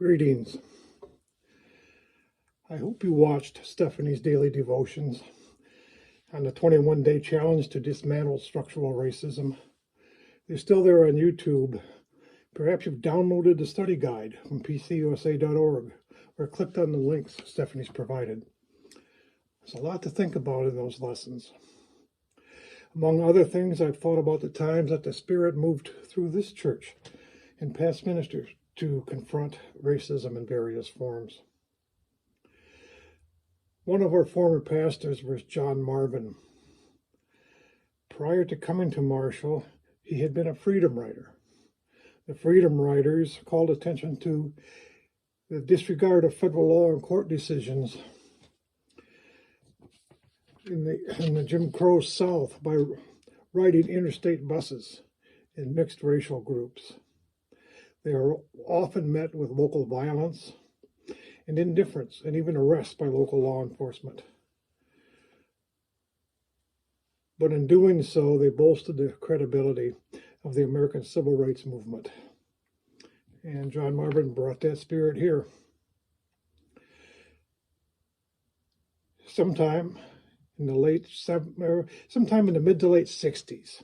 Greetings. I hope you watched Stephanie's daily devotions on the 21-day challenge to dismantle structural racism. They're still there on YouTube. Perhaps you've downloaded the study guide from pcusa.org or clicked on the links Stephanie's provided. There's a lot to think about in those lessons. Among other things, I've thought about the times that the Spirit moved through this church and past ministers to confront racism in various forms. One of our former pastors was John Marvin. Prior to coming to Marshall, he had been a Freedom Rider. The Freedom Riders called attention to the disregard of federal law and court decisions in the Jim Crow South by riding interstate buses in mixed racial groups. They are often met with local violence and indifference, and even arrests by local law enforcement. But in doing so, they bolstered the credibility of the American Civil Rights Movement. And John Marvin brought that spirit here. Sometime in the mid to late 60s,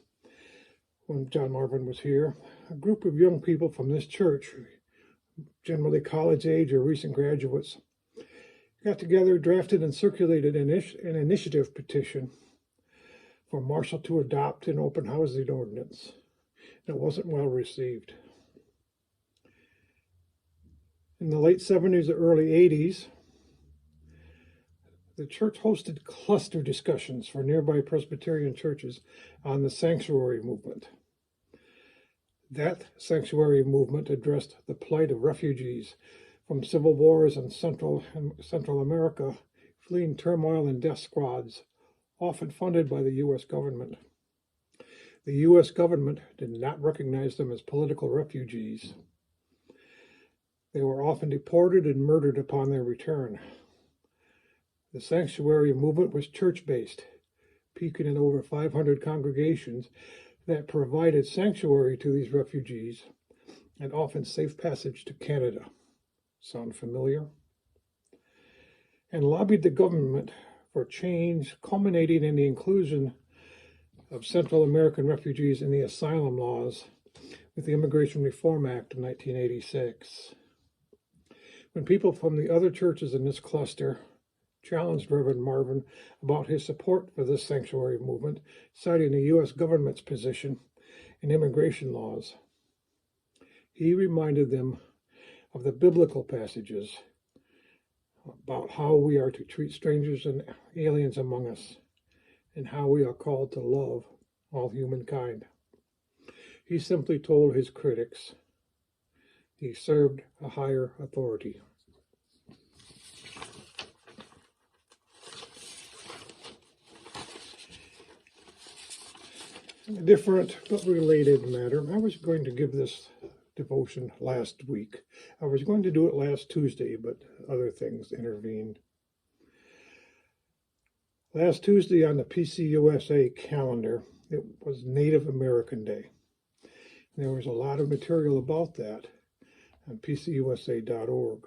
when John Marvin was here, a group of young people from this church, generally college age or recent graduates, got together, drafted and circulated an initiative petition for Marshall to adopt an open housing ordinance. And it wasn't well received. In the late 70s or early 80s, the church hosted cluster discussions for nearby Presbyterian churches on the sanctuary movement. That sanctuary movement addressed the plight of refugees from civil wars in Central America, fleeing turmoil and death squads, often funded by the U.S. government. The U.S. government did not recognize them as political refugees. They were often deported and murdered upon their return. The sanctuary movement was church-based, peaking in over 500 congregations that provided sanctuary to these refugees and often safe passage to Canada. Sound familiar? And lobbied the government for change, culminating in the inclusion of Central American refugees in the asylum laws with the Immigration Reform Act of 1986. When people from the other churches in this cluster challenged Reverend Marvin about his support for this sanctuary movement, citing the U.S. government's position in immigration laws, he reminded them of the biblical passages about how we are to treat strangers and aliens among us, and how we are called to love all humankind. He simply told his critics he served a higher authority. A different but related matter. I was going to give this devotion last week. I was going to do it last Tuesday, but other things intervened. Last Tuesday on the PCUSA calendar, it was Native American Day. And there was a lot of material about that on pcusa.org.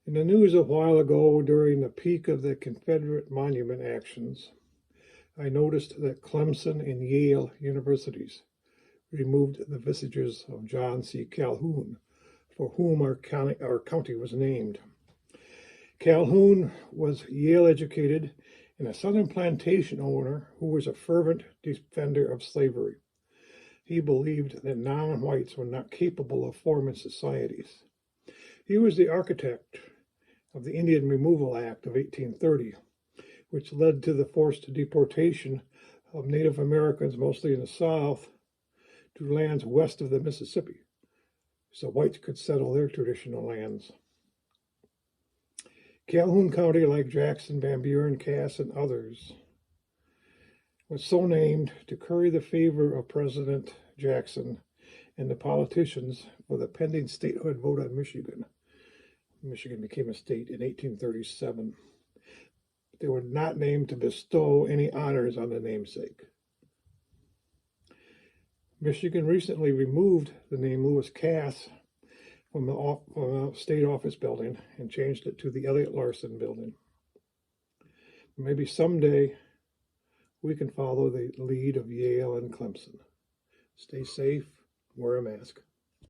In the news a while ago, during the peak of the Confederate monument actions, I noticed that Clemson and Yale universities removed the visages of John C. Calhoun, for whom our county was named. Calhoun was Yale-educated and a Southern plantation owner who was a fervent defender of slavery. He believed that non-whites were not capable of forming societies. He was the architect of the Indian Removal Act of 1830, which led to the forced deportation of Native Americans, mostly in the South, to lands west of the Mississippi, so whites could settle their traditional lands. Calhoun County, like Jackson, Van Buren, Cass, and others, was so named to curry the favor of President Jackson and the politicians for the pending statehood vote on Michigan. Michigan became a state in 1837. They were not named to bestow any honors on the namesake. Michigan recently removed the name Lewis Cass from the state office building and changed it to the Elliott Larson building. Maybe someday we can follow the lead of Yale and Clemson. Stay safe, wear a mask.